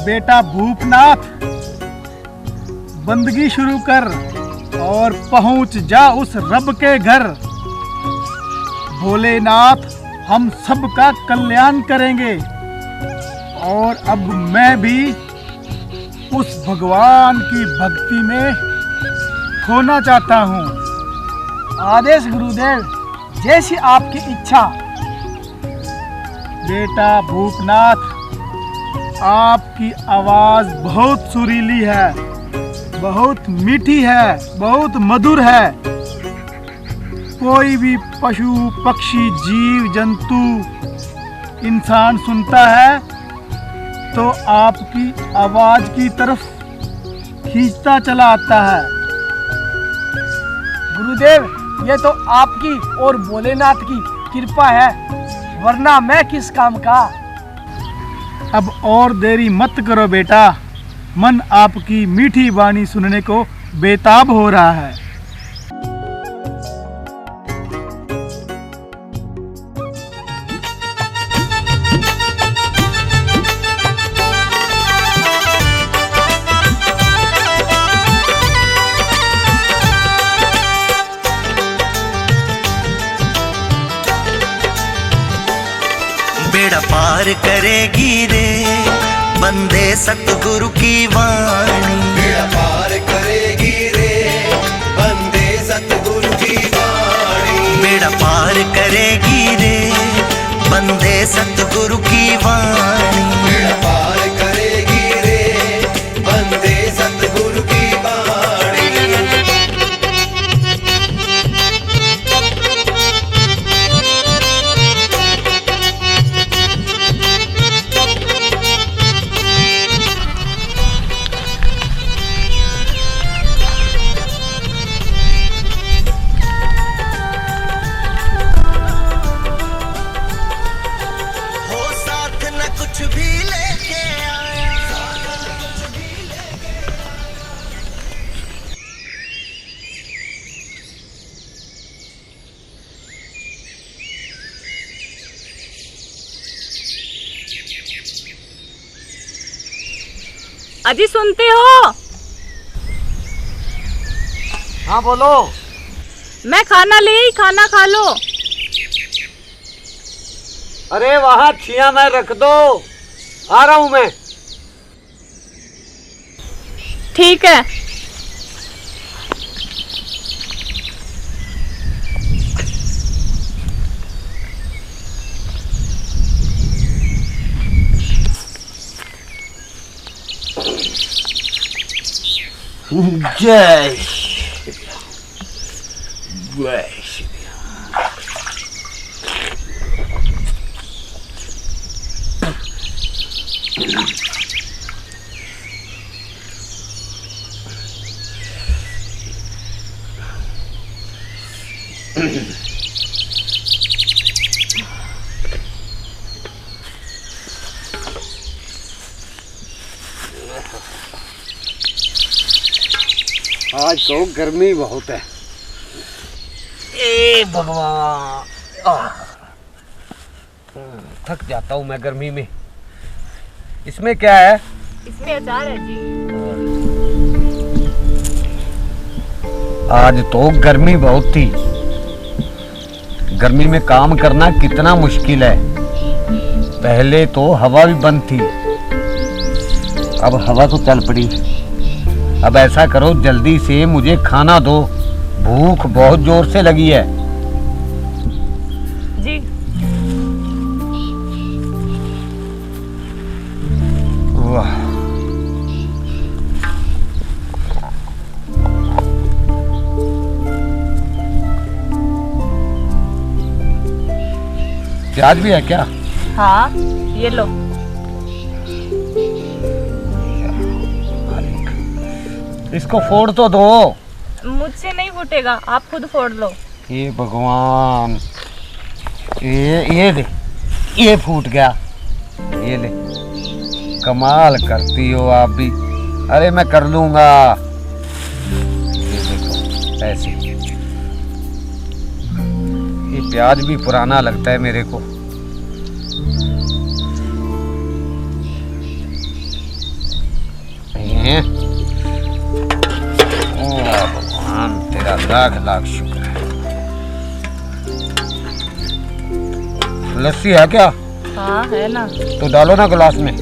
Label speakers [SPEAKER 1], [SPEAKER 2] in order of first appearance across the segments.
[SPEAKER 1] बेटा भूपनाथ, बंदगी शुरू कर और पहुंच जा उस रब के घर। भोलेनाथ हम सबका कल्याण करेंगे। और अब मैं भी उस भगवान की भक्ति में खोना चाहता हूँ।
[SPEAKER 2] आदेश गुरुदेव, जैसी आपकी इच्छा।
[SPEAKER 1] बेटा भूपनाथ, आपकी आवाज बहुत सुरीली है, बहुत मीठी है, बहुत मधुर है। कोई भी पशु पक्षी जीव जंतु इंसान सुनता है तो आपकी आवाज की तरफ खींचता चला आता है।
[SPEAKER 2] गुरुदेव, ये तो आपकी और भोलेनाथ की कृपा है, वरना मैं किस काम का।
[SPEAKER 1] अब और देरी मत करो बेटा, मन आपकी मीठी वाणी सुनने को बेताब हो रहा है।
[SPEAKER 3] बेड़ा पार करेगी रे बंदे सतगुरु की वाणी।
[SPEAKER 4] बेड़ा पार करेगी रे बंदे सतगुरु की वाणी।
[SPEAKER 3] बेड़ा पार करेगी रे बंदे सतगुरु की वाणी।
[SPEAKER 4] बेड़ा पार करेगी रे बंदे सतगुरु की वाणी।
[SPEAKER 5] अजी सुनते हो?
[SPEAKER 2] हाँ बोलो।
[SPEAKER 5] मैं खाना ले आई, खाना खा लो।
[SPEAKER 2] अरे वहाँ छिया में रख दो, आ रहा हूँ मैं।
[SPEAKER 5] ठीक है।
[SPEAKER 2] जय जय आज तो गर्मी बहुत है। ए भगवान, थक जाता हूँ मैं गर्मी में। इसमें क्या है?
[SPEAKER 5] इसमें अचार है जी।
[SPEAKER 2] आज तो गर्मी बहुत थी। गर्मी में काम करना कितना मुश्किल है। पहले तो हवा भी बंद थी, अब हवा तो चल पड़ी। अब ऐसा करो, जल्दी से मुझे खाना दो, भूख बहुत जोर से लगी है।
[SPEAKER 5] जी।
[SPEAKER 2] वाह, प्याज भी है क्या?
[SPEAKER 5] हाँ ये लो।
[SPEAKER 2] इसको फोड़ तो दो।
[SPEAKER 5] मुझसे नहीं फूटेगा, आप खुद फोड़ लो।
[SPEAKER 2] ये भगवान, ये ले, ये फूट गया। ये ले, कमाल करती हो आप भी। अरे मैं कर लूंगा। ये देखो ऐसे। ये प्याज भी पुराना लगता है मेरे को। हैं। ओ भगवान तेरा लाख लाख शुक्र है। लस्सी है क्या?
[SPEAKER 5] हाँ है ना।
[SPEAKER 2] तो डालो ना गिलास में।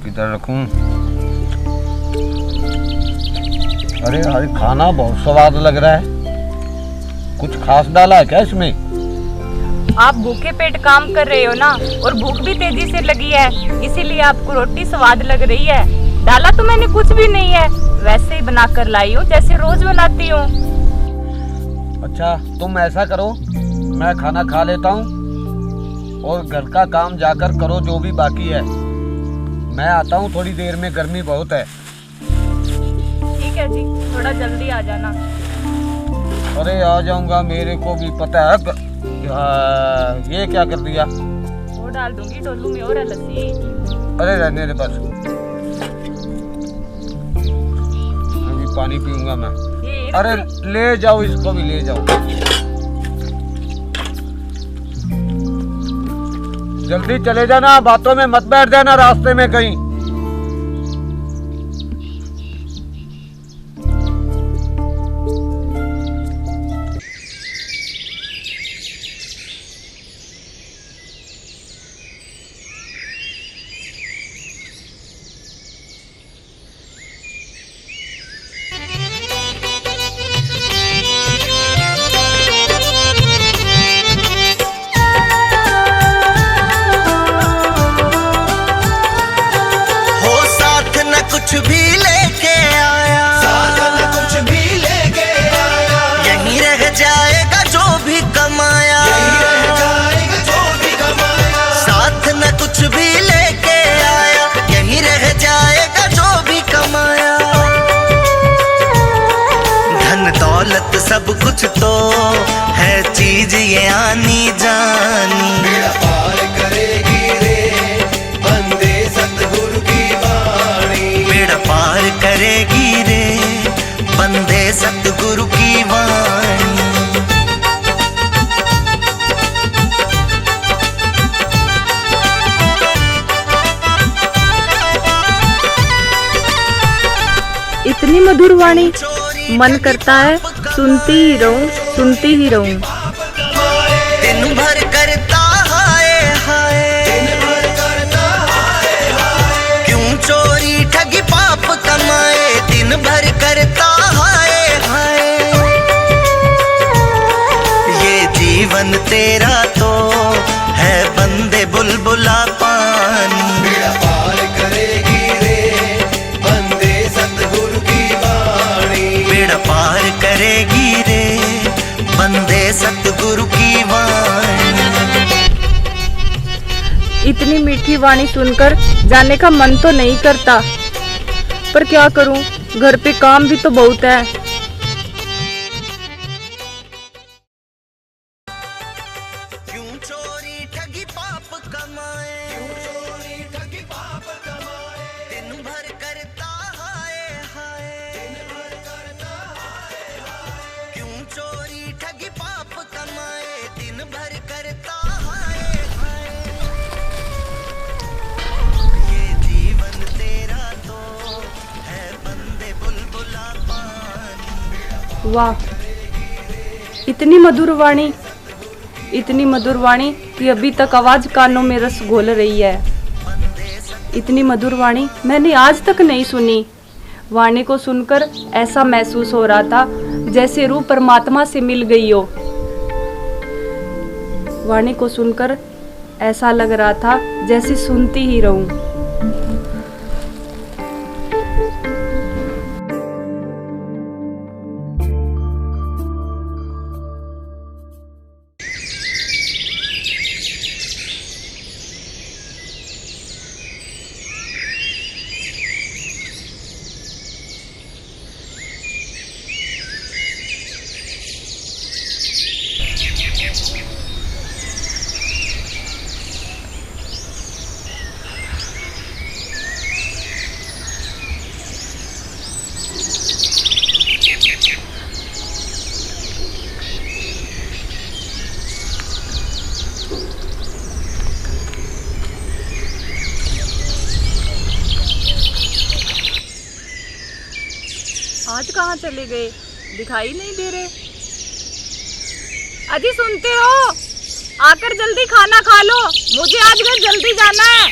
[SPEAKER 2] किधर रखूं? अरे आज खाना बहुत स्वाद लग रहा है। कुछ खास डाला है क्या इसमें?
[SPEAKER 5] आप भूखे पेट काम कर रहे हो ना, और भूख भी तेजी से लगी है, इसीलिए आपको रोटी स्वाद लग रही है। डाला तो मैंने कुछ भी नहीं है, वैसे ही बना कर लाई हूँ जैसे रोज बनाती हूँ।
[SPEAKER 2] अच्छा तुम ऐसा करो, मैं खाना खा लेता हूँ और घर का काम जाकर करो जो भी बाकी है। मैं आता हूँ थोड़ी देर में, गर्मी बहुत है।
[SPEAKER 5] ठीक है जी, थोड़ा जल्दी आ जाना।
[SPEAKER 2] अरे आ जाऊंगा, मेरे को भी पता है। ये क्या कर दिया?
[SPEAKER 5] वो डाल दूंगी डोलू में और है लस्सी।
[SPEAKER 2] अरे रहने दे बस, अभी पानी पीऊंगा मैं। अरे ले जाओ, इसको भी ले जाओ। जल्दी चले जाना, बातों में मत बैठ जाना रास्ते में कहीं।
[SPEAKER 3] कुछ भी लेके आया,
[SPEAKER 4] साथ न कुछ भी लेके आया,
[SPEAKER 3] यहीं रह जाएगा जो भी कमाया,
[SPEAKER 4] यहीं रह जाएगा जो भी कमाया।
[SPEAKER 3] साथ न कुछ भी लेके आया, यहीं रह जाएगा जो भी कमाया। धन दौलत सब कुछ तो है चीज ये आनी जानी,
[SPEAKER 4] बेड़ा पार करेगी रे बंदे सतगुरु की वाणी,
[SPEAKER 3] बेड़ा पार करेगी रे बंदे सतगुरु की वाणी।
[SPEAKER 5] इतनी मधुर वाणी, मन करता है सुनती ही रहूं, सुनती ही रहूं।
[SPEAKER 3] दिन भर करता हाय हाय,
[SPEAKER 4] दिन भर करता हाय हाय,
[SPEAKER 3] क्यों चोरी ठगी पाप कमाए, दिन भर करता हाय हाय। ये जीवन तेरा तो है बंदे बुलबुला पानी,
[SPEAKER 4] बेड़ा पार करेगी रे बंदे सतगुरु की वाणी,
[SPEAKER 3] बेड़ा पार करेगी रे बंदे सतगुरु की वाणी।
[SPEAKER 5] इतनी मीठी वाणी सुनकर जाने का मन तो नहीं करता, पर क्या करूं, घर पे काम भी तो बहुत है।
[SPEAKER 3] क्यों चोरी ठगी पाप कमाए,
[SPEAKER 4] चोरी ठगी पाप कमाए,
[SPEAKER 3] दिन भर करता हाय हाय,
[SPEAKER 4] दिन भर करता हाय हाय,
[SPEAKER 3] क्यों चोरी ठगी पाप कमाए, दिन भर करता हाय हाय। ये जीवन तेरा तो है बंदे बुलबुला पानी।
[SPEAKER 5] वाह, इतनी मधुर वाणी, इतनी मधुर वाणी कि अभी तक आवाज कानों में रस घोल रही है। इतनी मधुर वाणी मैंने आज तक नहीं सुनी। वाणी को सुनकर ऐसा महसूस हो रहा था जैसे रूह परमात्मा से मिल गई हो। वाणी को सुनकर ऐसा लग रहा था जैसे सुनती ही रहूं। आज कहाँ चले गए, दिखाई नहीं दे रहे। अजी सुनते हो, आकर जल्दी खाना खा लो, मुझे आज घर जल्दी जाना है।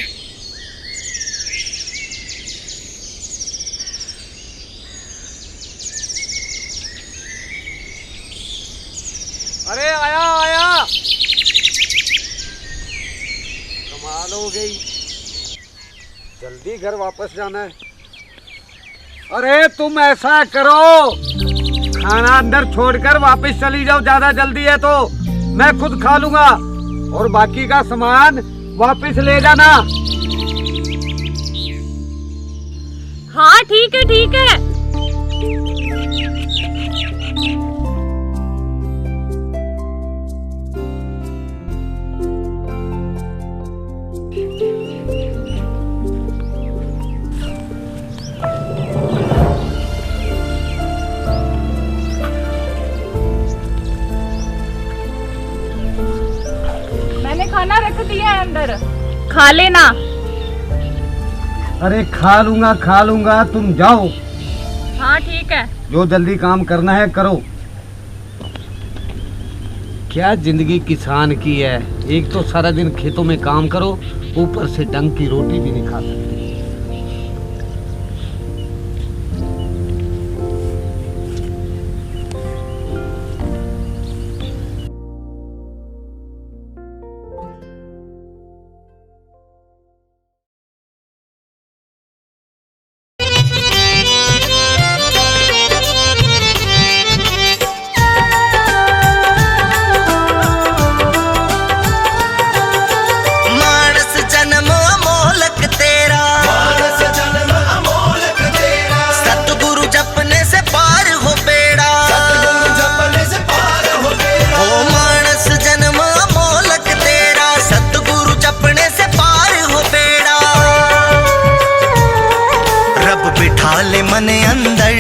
[SPEAKER 2] अरे आया आया, कमाल हो गई, जल्दी घर वापस जाना है। अरे तुम ऐसा करो, खाना अंदर छोड़कर वापस चली जाओ, ज्यादा जल्दी है तो मैं खुद खा लूंगा और बाकी का सामान वापस ले जाना।
[SPEAKER 5] हाँ ठीक है ठीक है। खाना रख दिया है अंदर, खा लेना।
[SPEAKER 2] अरे खा लूंगा, तुम जाओ।
[SPEAKER 5] हाँ ठीक है।
[SPEAKER 2] जो जल्दी काम करना है करो। क्या जिंदगी किसान की है, एक तो सारा दिन खेतों में काम करो, ऊपर से डंग की रोटी भी नहीं खा सकते।
[SPEAKER 3] मन अंदर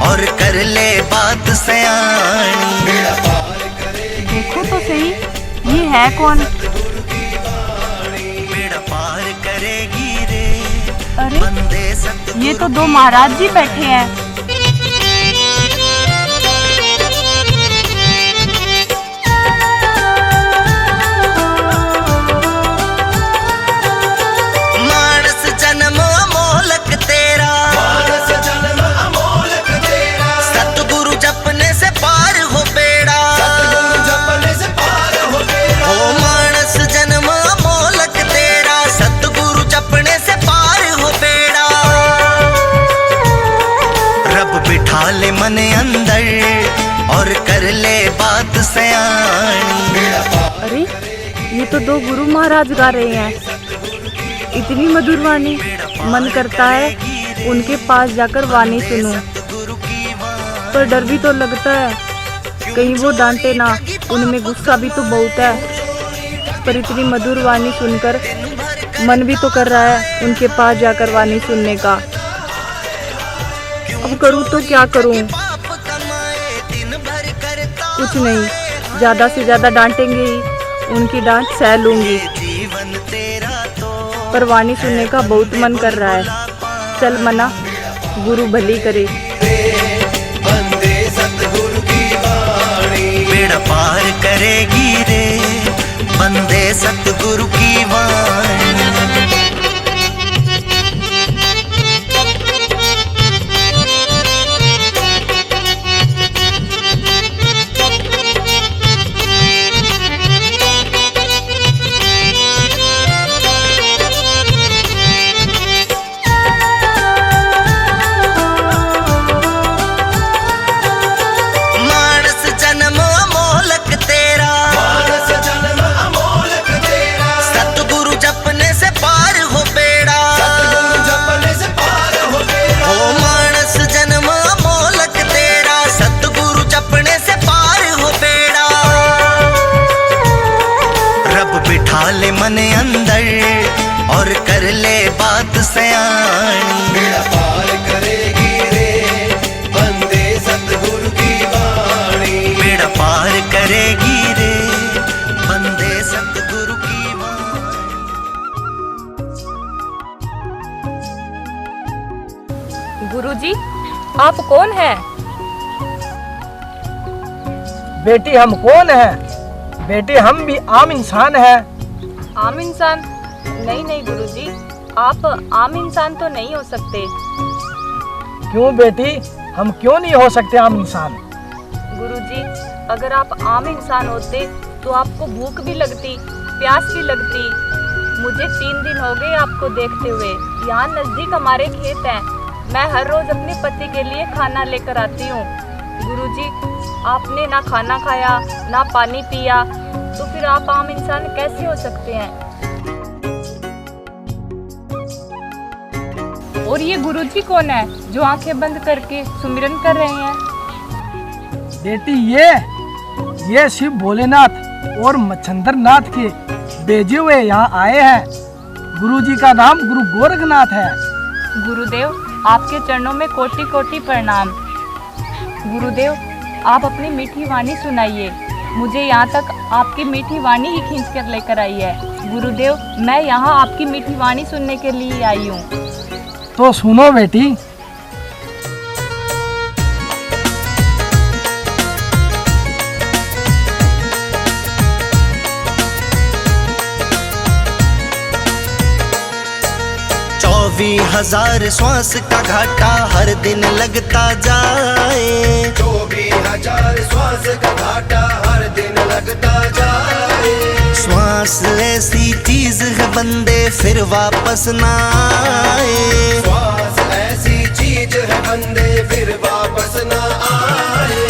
[SPEAKER 3] और कर ले बात सयानी।
[SPEAKER 5] देखो तो सही, ये है कौन?
[SPEAKER 3] बेड़ा पार करेगी रे।
[SPEAKER 5] अरे ये तो दो महाराज जी बैठे हैं।
[SPEAKER 3] ले मन अंदर और कर ले बात सयानी।
[SPEAKER 5] अरे ये तो दो गुरु महाराज गा रहे हैं, इतनी मधुर वाणी, मन करता है उनके पास जाकर वाणी सुनूं, पर डर भी तो लगता है कहीं वो डांटे ना, उनमें गुस्सा भी तो बहुत है। पर इतनी मधुर वाणी सुनकर मन भी तो कर रहा है उनके पास जाकर वाणी सुनने का। अब करूँ तो क्या करूँ? कुछ नहीं, ज्यादा से ज्यादा डांटेंगे ही, उनकी डांट सह लूंगी, पर वाणी सुनने का बहुत मन कर रहा है। चल मना, गुरु भली करे।
[SPEAKER 3] बेड़ा पार करेगी रे, बंदे सतगुरु की वाणी। ले मन अंदर और कर ले बात सयानी। बेड़ा पार करेगी रे, बंदे सतगुरु की वाणी। बेड़ा पार करेगी रे, बंदे सतगुरु की वाणी।
[SPEAKER 5] गुरुजी, आप कौन हैं?
[SPEAKER 6] बेटी हम कौन है? बेटी हम भी आम इंसान है।
[SPEAKER 5] आम इंसान? नहीं नहीं गुरुजी, आप आम इंसान तो नहीं हो सकते।
[SPEAKER 6] क्यों बेटी, हम क्यों नहीं हो सकते आम इंसान?
[SPEAKER 5] गुरुजी, अगर आप आम इंसान होते तो आपको भूख भी लगती, प्यास भी लगती। मुझे 3 दिन हो गए आपको देखते हुए। यहाँ नजदीक हमारे खेत हैं। मैं हर रोज अपने पति के लिए खाना लेकर आती हूँ। गुरुजी, आपने ना खाना खाया ना पानी पिया, तो फिर आप आम इंसान कैसे हो सकते हैं? और ये गुरुजी कौन है जो आंखें बंद करके सुमिरन कर रहे हैं?
[SPEAKER 6] बेटी ये शिव भोलेनाथ और मच्छंदर नाथ के भेजे हुए यहाँ आए हैं। गुरुजी का नाम गुरु गोरखनाथ है।
[SPEAKER 5] गुरुदेव, आपके चरणों में कोटि कोटि प्रणाम। गुरुदेव, आप अपनी मीठी वाणी सुनाइए। मुझे यहाँ तक आपकी मीठी वाणी ही खींच कर लेकर आई है। गुरुदेव, मैं यहाँ आपकी मीठी वाणी सुनने के लिए आई हूँ।
[SPEAKER 6] तो सुनो बेटी।
[SPEAKER 3] हजार श्वास का घाटा हर दिन लगता जाए।
[SPEAKER 4] 24,000 श्वास का घाटा हर दिन लगता जाए।
[SPEAKER 3] श्वास ऐसी चीज है बंदे फिर वापस ना आए।
[SPEAKER 4] श्वास ऐसी चीज है बंदे फिर वापस ना आए।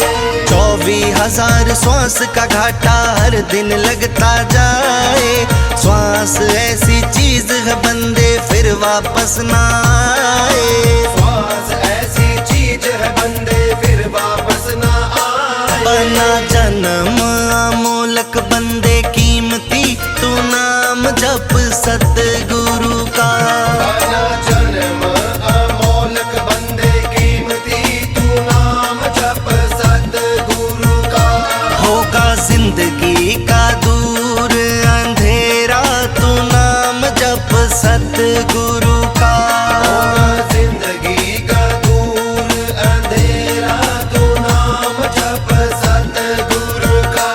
[SPEAKER 3] 24,000 श्वास का घाटा हर दिन लगता जाए। श्वास ऐसी चीज है बंदे फिर वापस ना आए।
[SPEAKER 4] श्वास ऐसी चीज है बंदे फिर वापस ना आए।
[SPEAKER 3] बना जन्म अमोलक बंदे कीमती, तू नाम जप सतगुरु का।
[SPEAKER 4] बना जन्म अमोलक बंदे कीमती, तू नाम जप सतगुरु का।
[SPEAKER 3] होगा जिंदगी का दूर अंधेरा, तू नाम जप सतगुरु का।
[SPEAKER 4] होगा जिंदगी का दूर अंधेरा, तू नाम जप सतगुरु का।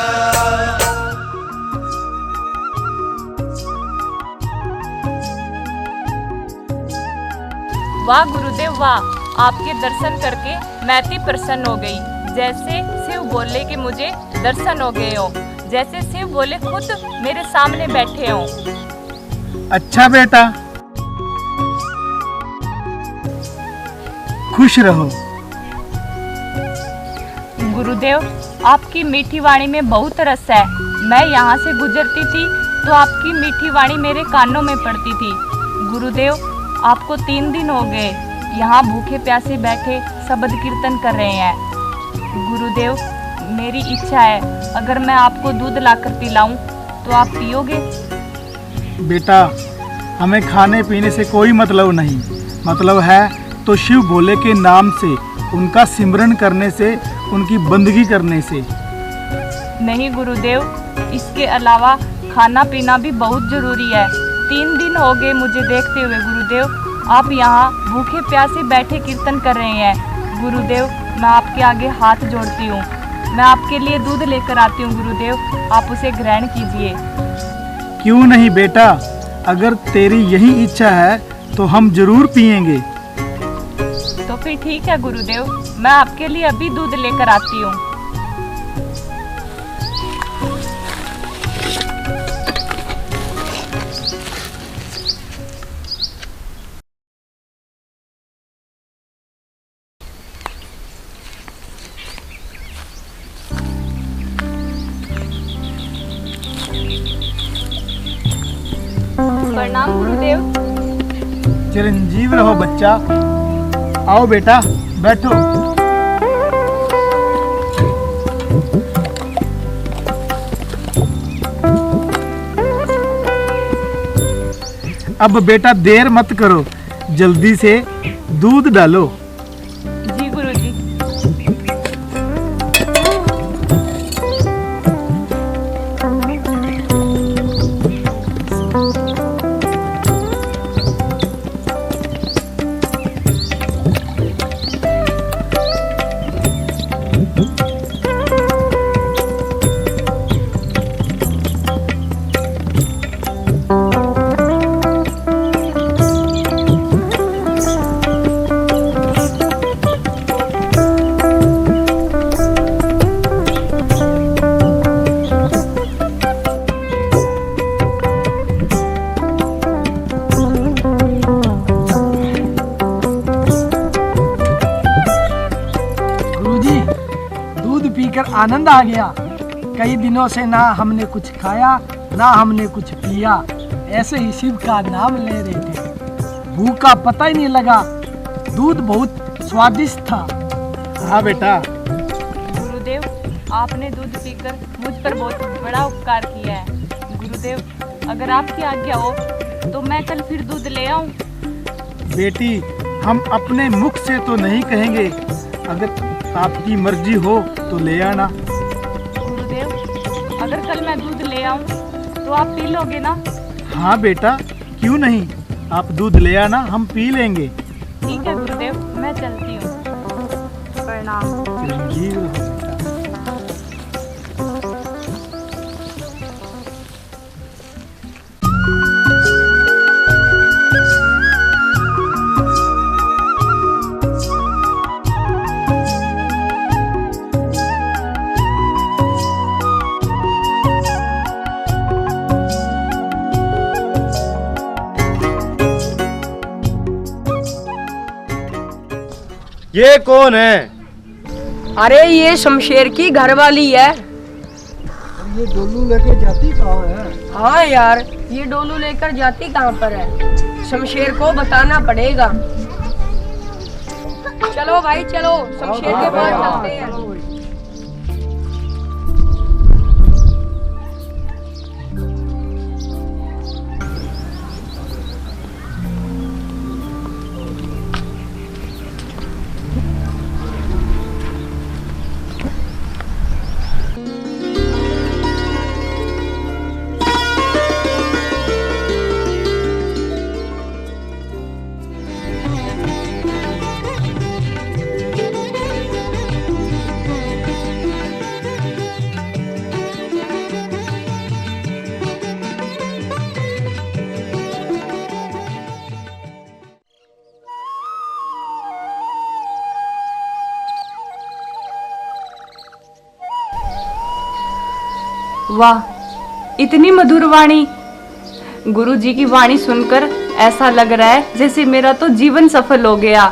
[SPEAKER 5] वाह गुरुदेव वाह, आपके दर्शन करके मैं अति प्रसन्न हो गई। जैसे शिव बोले कि मुझे दर्शन हो गए हो, जैसे शिव बोले खुद मेरे सामने बैठे हो।
[SPEAKER 1] अच्छा बेटा, खुश रहो।
[SPEAKER 5] गुरुदेव, आपकी मीठी वाणी में बहुत रस है। मैं यहाँ से गुजरती थी तो आपकी मीठी वाणी मेरे कानों में पड़ती थी। गुरुदेव, आपको 3 दिन हो गए यहाँ भूखे प्यासे बैठे शब्द कीर्तन कर रहे हैं। गुरुदेव, मेरी इच्छा है अगर मैं आपको दूध लाकर पिलाऊं तो आप पियोगे?
[SPEAKER 1] बेटा, हमें खाने पीने से कोई मतलब नहीं। मतलब है तो शिव भोले के नाम से, उनका सिमरन करने से, उनकी बंदगी करने से।
[SPEAKER 5] नहीं गुरुदेव, इसके अलावा खाना पीना भी बहुत जरूरी है। 3 दिन हो गए मुझे देखते हुए गुरुदेव, आप यहाँ भूखे प्यासे बैठे कीर्तन कर रहे हैं। गुरुदेव, मैं आपके आगे हाथ जोड़ती हूँ। मैं आपके लिए दूध लेकर आती हूँ गुरुदेव, आप उसे ग्रहण कीजिए।
[SPEAKER 1] क्यों नहीं बेटा, अगर तेरी यही इच्छा है तो हम जरूर पिएंगे।
[SPEAKER 5] तो फिर ठीक है गुरुदेव, मैं आपके लिए अभी दूध लेकर आती हूँ। प्रणाम गुरुदेव।
[SPEAKER 1] चिरंजीव रहो बच्चा। आओ बेटा, बैठो। अब बेटा देर मत करो, जल्दी से दूध डालो।
[SPEAKER 5] जी गुरुजी।
[SPEAKER 6] आनंद आ गया। कई दिनों से ना हमने कुछ खाया ना हमने कुछ पिया, ऐसे ही शिव का नाम ले रहे थे। भूख का पता ही नहीं लगा। दूध बहुत स्वादिष्ट था।
[SPEAKER 1] हाँ बेटा,
[SPEAKER 5] गुरुदेव, आपने दूध पीकर मुझ पर बहुत बड़ा उपकार किया है। गुरुदेव, अगर आपकी आज्ञा हो तो मैं कल फिर दूध ले आऊं।
[SPEAKER 1] बेटी हम अपने मुख से तो नहीं कहेंगे, अगर आपकी मर्जी हो तो ले आना।
[SPEAKER 5] गुरुदेव, अगर कल मैं दूध ले आऊं तो आप पी लोगे ना?
[SPEAKER 1] हाँ बेटा, क्यों नहीं, आप दूध ले आना, हम पी लेंगे।
[SPEAKER 5] ठीक है गुरुदेव, मैं चलती हूँ। प्रणाम।
[SPEAKER 1] चिरंजीव रहो बेटा।
[SPEAKER 7] ये कौन है?
[SPEAKER 8] अरे ये शमशेर की घरवाली है।
[SPEAKER 6] ये डोलू लेके जाती कहाँ है?
[SPEAKER 8] हाँ यार, ये डोलू लेकर जाती कहाँ पर है? शमशेर को बताना पड़ेगा। चलो भाई चलो, शमशेर के पास चलते हैं।
[SPEAKER 5] वाह, इतनी मधुर वाणी। गुरु जी की वाणी सुनकर ऐसा लग रहा है जैसे मेरा तो जीवन सफल हो गया।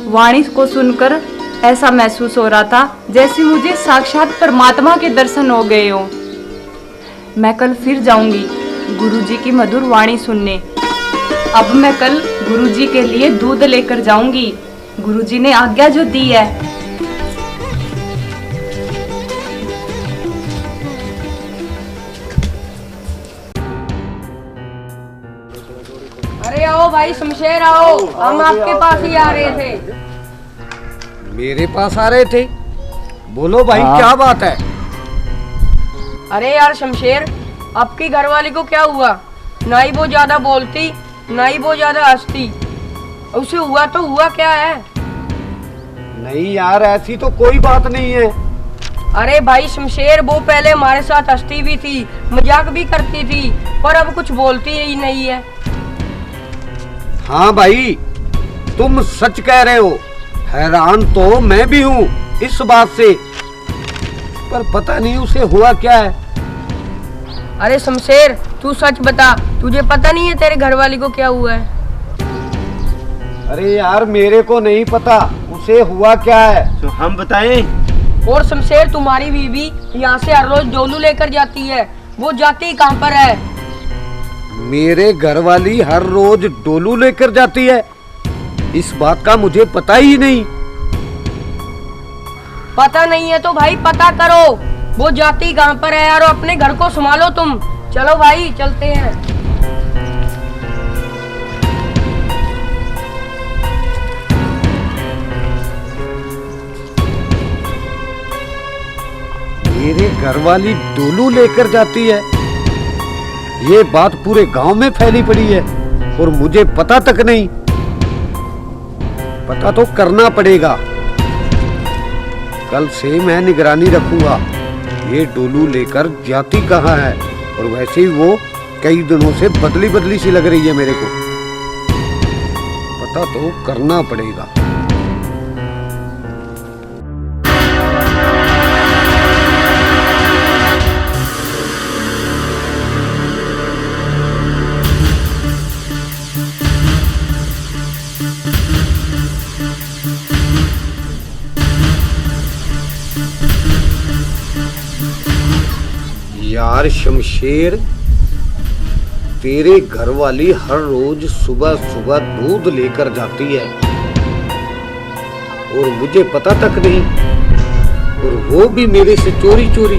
[SPEAKER 5] वाणी को सुनकर ऐसा महसूस हो रहा था जैसे मुझे साक्षात परमात्मा के दर्शन हो गए हो। मैं कल फिर जाऊंगी गुरु जी की मधुर वाणी सुनने। अब मैं कल गुरु जी के लिए दूध लेकर जाऊंगी। गुरु जी ने आज्ञा जो दी है।
[SPEAKER 8] अरे आओ भाई शमशेर आओ, हम आपके पास ही आ रहे थे।
[SPEAKER 2] मेरे पास आ रहे थे? बोलो भाई, क्या बात है?
[SPEAKER 8] अरे यार शमशेर, आपकी घरवाली को क्या हुआ? ना ही वो ज्यादा बोलती ना ही वो ज्यादा हंसती। उसे हुआ तो हुआ क्या है?
[SPEAKER 2] नहीं यार, ऐसी तो कोई बात नहीं है।
[SPEAKER 8] अरे भाई शमशेर, वो पहले हमारे साथ हंसती भी थी, मजाक भी करती थी, पर अब कुछ बोलती ही नहीं है।
[SPEAKER 2] हाँ भाई, तुम सच कह रहे हो। हैरान तो मैं भी हूँ इस बात से, पर पता नहीं उसे हुआ क्या है।
[SPEAKER 8] अरे शमशेर, तू सच बता, तुझे पता नहीं है तेरे घरवाली को क्या हुआ है?
[SPEAKER 2] अरे यार, मेरे को नहीं पता उसे हुआ क्या है।
[SPEAKER 7] तो हम बताएं?
[SPEAKER 8] और शमशेर, तुम्हारी बीवी यहाँ से हर रोज डोलू लेकर जाती है, वो जाती कहाँ पर है?
[SPEAKER 2] मेरे घर वाली हर रोज डोलू लेकर जाती है? इस बात का मुझे पता ही नहीं।
[SPEAKER 8] पता नहीं है तो भाई पता करो, वो जाती कहाँ पर है यार। अपने घर को संभालो तुम। चलो भाई चलते हैं।
[SPEAKER 2] मेरे घर वाली डोलू लेकर जाती है, ये बात पूरे गांव में फैली पड़ी है और मुझे पता तक नहीं। पता तो करना पड़ेगा। कल से मैं निगरानी रखूंगा ये डोलू लेकर जाती कहाँ है। और वैसे ही वो कई दिनों से बदली बदली सी लग रही है मेरे को। पता तो करना पड़ेगा। यार शमशेर, तेरे घर वाली हर रोज सुबह सुबह दूध लेकर जाती है और मुझे पता तक नहीं, और वो भी मेरे से चोरी चोरी।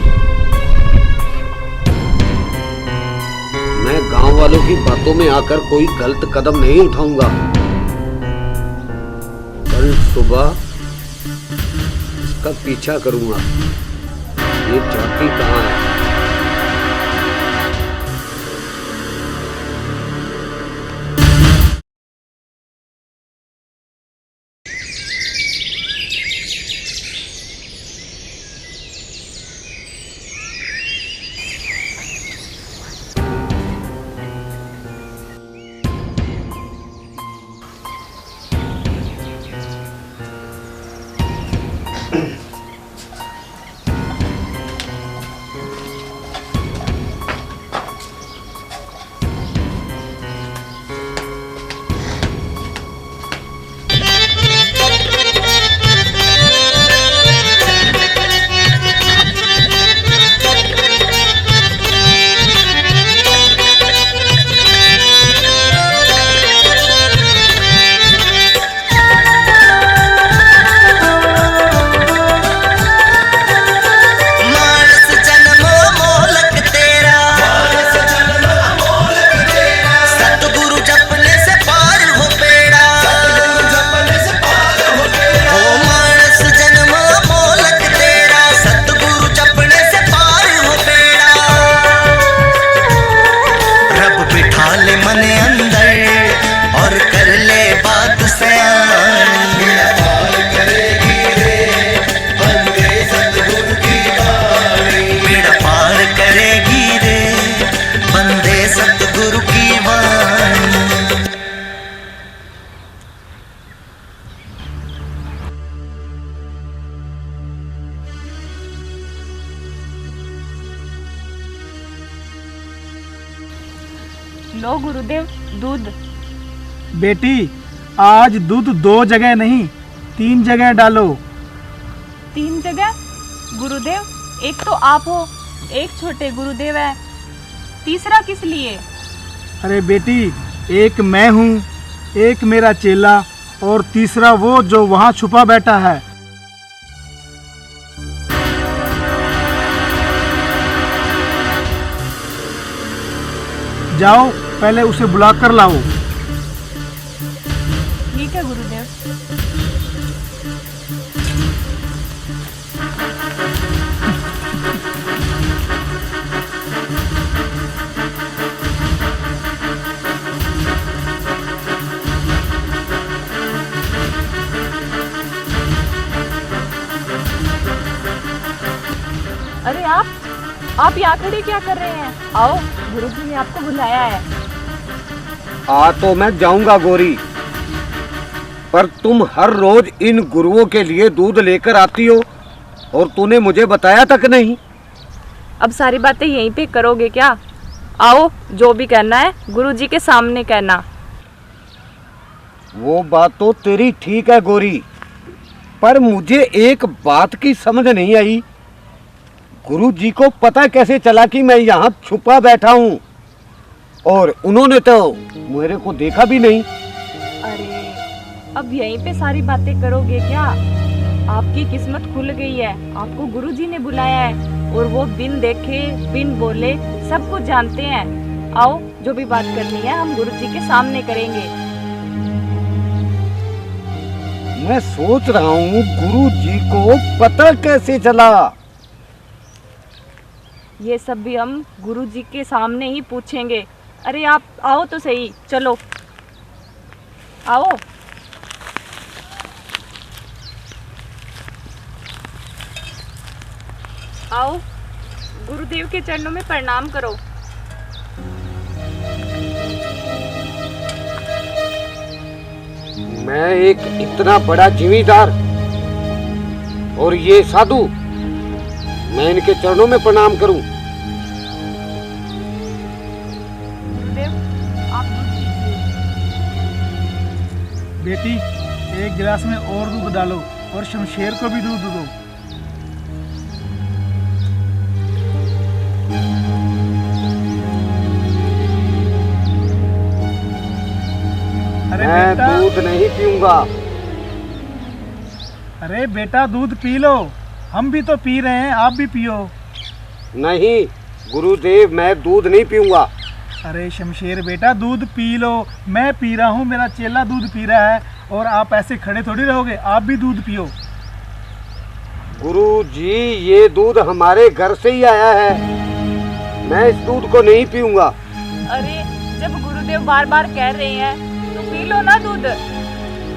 [SPEAKER 2] मैं गांव वालों की बातों में आकर कोई गलत कदम नहीं उठाऊंगा। कल सुबह इसका पीछा करूंगा, ये जाती कहाँ है।
[SPEAKER 5] लो गुरुदेव दूध।
[SPEAKER 1] बेटी, आज दूध 2 जगह नहीं 3 जगह डालो।
[SPEAKER 5] 3 जगह? गुरुदेव, एक तो आप हो, एक छोटे गुरुदेव है, तीसरा किस लिए?
[SPEAKER 1] अरे बेटी, एक मैं हूँ, एक मेरा चेला और तीसरा वो जो वहाँ छुपा बैठा है। जाओ, पहले उसे बुला कर लाओ।
[SPEAKER 5] ठीक है गुरुदेव। अरे आप यहाँ खड़े क्या कर रहे हैं? आओ, गुरुजी ने आपको बुलाया है।
[SPEAKER 2] आ तो मैं जाऊंगा गोरी, पर तुम हर रोज इन गुरुओं के लिए दूध लेकर आती हो और तूने मुझे बताया तक नहीं।
[SPEAKER 5] अब सारी बातें यहीं पे करोगे क्या? आओ, जो भी कहना है गुरुजी के सामने कहना।
[SPEAKER 2] वो बात तो तेरी ठीक है गोरी, पर मुझे एक बात की समझ नहीं आई। गुरुजी को पता कैसे चला कि मैं यहाँ छुपा बैठा हूँ, और उन्होंने तो मेरे को देखा भी नहीं।
[SPEAKER 5] अरे, अब यहीं पे सारी बातें करोगे क्या? आपकी किस्मत खुल गई है, आपको गुरुजी ने बुलाया है और वो बिन देखे बिन बोले सब कुछ जानते हैं। आओ, जो भी बात करनी है हम गुरुजी के सामने करेंगे।
[SPEAKER 2] मैं सोच रहा हूँ गुरुजी को पता कैसे चला।
[SPEAKER 5] ये सब भी हम गुरुजी के सामने ही पूछेंगे। अरे आप आओ तो सही, चलो आओ। आओ, गुरुदेव के चरणों में प्रणाम करो।
[SPEAKER 2] मैं एक इतना बड़ा जिम्मेदार और ये साधु, मैं इनके चरणों में प्रणाम करूं?
[SPEAKER 5] गुरुदेव, आप दूध पीजिए।
[SPEAKER 1] बेटी, एक गिलास में और दूध डालो और शमशेर को भी दूध दो। अरे
[SPEAKER 2] मैं
[SPEAKER 1] बेटा,
[SPEAKER 2] दूध नहीं पीऊंगा।
[SPEAKER 1] अरे बेटा दूध पी लो, हम भी तो पी रहे हैं, आप भी पियो।
[SPEAKER 2] नहीं गुरुदेव, मैं दूध नहीं पीऊंगा।
[SPEAKER 1] अरे शमशेर बेटा दूध पी लो, मैं पी रहा हूँ, मेरा चेला दूध पी रहा है और आप ऐसे खड़े थोड़ी रहोगे, आप भी दूध पियो।
[SPEAKER 2] गुरु जी, ये दूध हमारे घर से ही आया है, मैं इस दूध को नहीं पीऊंगा।
[SPEAKER 5] अरे जब गुरुदेव बार बार कह रहे हैं तो पी लो ना दूध।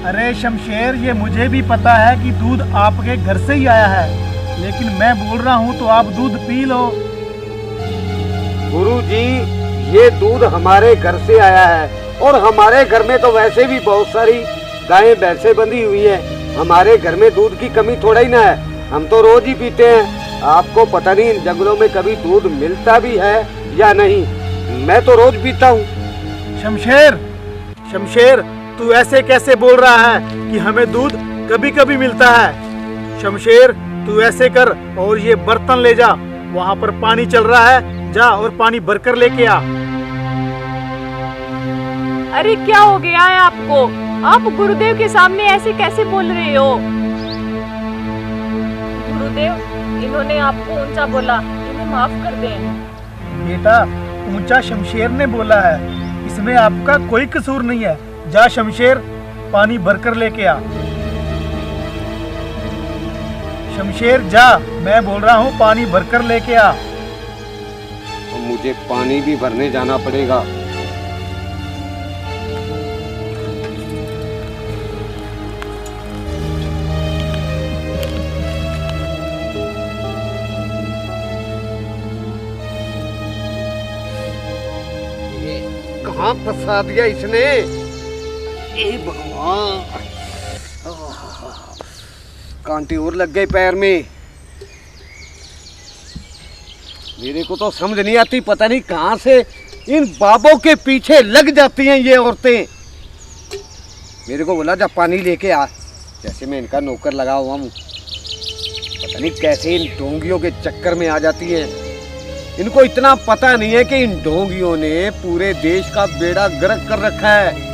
[SPEAKER 1] अरे शमशेर, ये मुझे भी पता है कि दूध आपके घर से ही आया है, लेकिन मैं बोल रहा हूँ तो आप दूध पी लो।
[SPEAKER 2] गुरु जी, ये दूध हमारे घर से आया है और हमारे घर में तो वैसे भी बहुत सारी गायें भैंसें बंधी हुई हैं। हमारे घर में दूध की कमी थोड़ा ही ना है, हम तो रोज ही पीते हैं। आपको पता नहीं इन जंगलों में कभी दूध मिलता भी है या नहीं, मैं तो रोज पीता हूँ।
[SPEAKER 1] शमशेर, शमशेर, तू ऐसे कैसे बोल रहा है कि हमें दूध कभी कभी मिलता है? शमशेर, तू ऐसे कर और ये बर्तन ले जा, वहाँ पर पानी चल रहा है, जा और पानी भरकर लेके आ।
[SPEAKER 5] अरे क्या हो गया है आपको? आप गुरुदेव के सामने ऐसे कैसे बोल रहे हो? गुरुदेव, इन्होंने आपको ऊंचा बोला, इन्हें माफ कर दें।
[SPEAKER 1] बेटा, ऊंचा शमशेर ने बोला है, इसमें आपका कोई कसूर नहीं है। जा शमशेर, पानी भरकर लेके आ। शमशेर जा, मैं बोल रहा हूँ पानी भरकर लेके आ।
[SPEAKER 2] तो मुझे पानी भी भरने जाना पड़ेगा। कहाँ फंसा दिया इसने? ए भगवान, कांटे और लग गए पैर में। मेरे को तो समझ नहीं आती, पता नहीं कहाँ से इन बाबों के पीछे लग जाती हैं ये औरतें। मेरे को बोला जा पानी लेके आ, जैसे मैं इनका नौकर लगा हुआ हूँ। पता नहीं कैसे इन ढोंगियों के चक्कर में आ जाती हैं। इनको इतना पता नहीं है कि इन ढोंगियों ने पूरे देश का बेड़ा गर्क कर रखा है।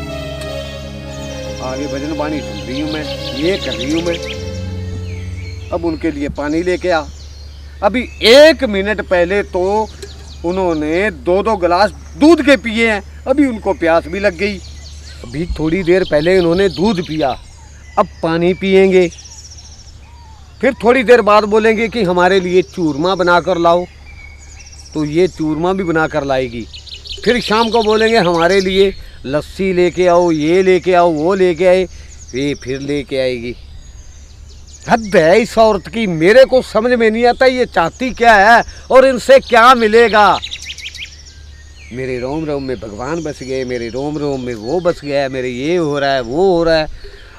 [SPEAKER 2] आगे भजन बानी सुन रही हूँ मैं, ये कर रही हूँ मैं। अब उनके लिए पानी लेके आ। अभी 1 मिनट पहले तो उन्होंने 2-2 गिलास दूध के पिए हैं, अभी उनको प्यास भी लग गई। अभी थोड़ी देर पहले उन्होंने दूध पिया, अब पानी पिएंगे। फिर थोड़ी देर बाद बोलेंगे कि हमारे लिए चूरमा बनाकर लाओ, तो ये चूरमा भी बनाकर लाएगी। फिर शाम को बोलेंगे हमारे लिए लस्सी लेके आओ, ये लेके आओ, वो लेके आए, ये फिर लेके आएगी। हद है इस औरत की, मेरे को समझ में नहीं आता ये चाहती क्या है और इनसे क्या मिलेगा। मेरे रोम रोम में भगवान बस गए, मेरे रोम रोम में वो बस गया, मेरे ये हो रहा है, वो हो रहा है।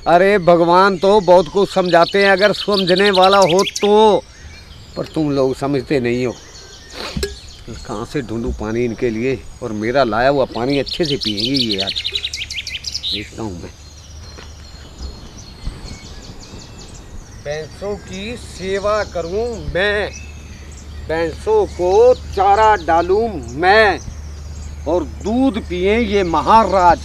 [SPEAKER 2] अरे भगवान तो बहुत कुछ समझाते हैं अगर समझने वाला हो तो, पर तुम लोग समझते नहीं हो। कहाँ से ढूंढूं पानी इनके लिए, और मेरा लाया हुआ पानी अच्छे से पिएंगे ये आज। देखता हूँ मैं। भैंसों की सेवा करूं मैं, भैंसों को चारा डालूं मैं, और दूध पिए ये महाराज।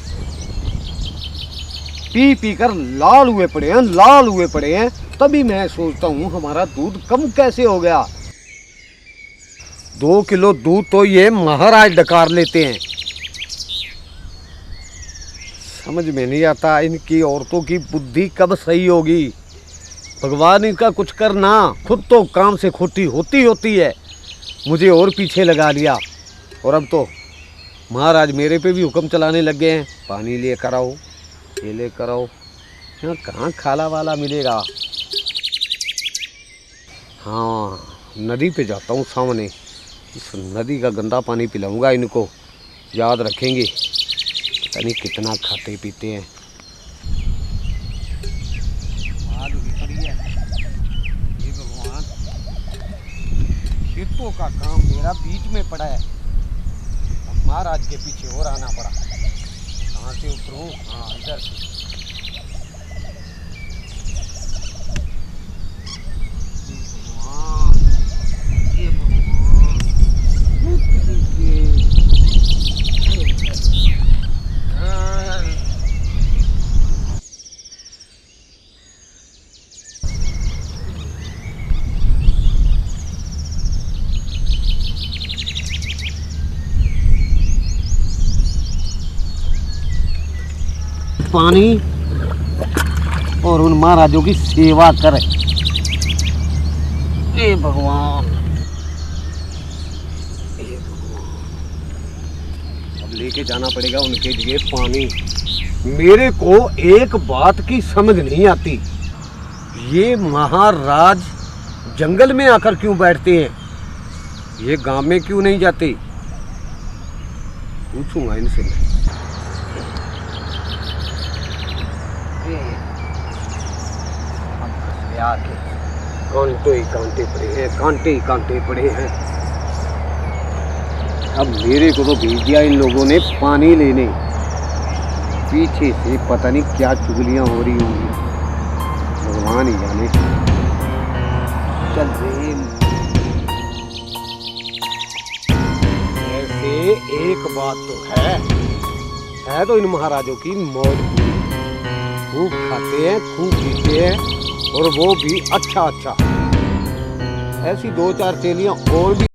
[SPEAKER 2] पी पी कर लाल हुए पड़े हैं, लाल हुए पड़े हैं। तभी मैं सोचता हूँ हमारा दूध कम कैसे हो गया। 2 किलो दूध तो ये महाराज डकार लेते हैं। समझ में नहीं आता इनकी औरतों की बुद्धि कब सही होगी। भगवान इनका कुछ करना, खुद तो काम से खोटी होती है, मुझे और पीछे लगा लिया। और अब तो महाराज मेरे पे भी हुक्म चलाने लग गए हैं, पानी ले कर आओ, ये ले कर आओ। यहाँ कहाँ खाला वाला मिलेगा। हाँ, नदी पे जाता हूँ सामने, इस नदी का गंदा पानी पिलाऊंगा इनको, याद रखेंगे। पता नहीं कितना खाते पीते हैं। ये भगवान, खेतों का काम मेरा बीच में पड़ा है, अब महाराज के पीछे और आना पड़ा। कहाँ से उतरूं? हाँ, इधर से। पानी और उन महाराजों की सेवा करे। हे भगवान, अब लेके जाना पड़ेगा उनके लिए पानी। मेरे को एक बात की समझ नहीं आती, ये महाराज जंगल में आकर क्यों बैठते हैं, ये गांव में क्यों नहीं जाते? पूछूंगा इनसे मैं। कांटे ही कांटे पड़े हैं, कांटे ही कांटे पड़े हैं। अब मेरे को तो भेज दिया इन लोगों ने पानी लेने, पीछे से पता नहीं क्या चुगलियां हो रही होंगी, भगवान ही जाने। चल ऐसे एक बात तो है तो इन महाराजों की मौज पूरी, खूब खाते हैं, खूब पीते हैं, और वो भी अच्छा अच्छा। ऐसी 2-4 चेलियां और भी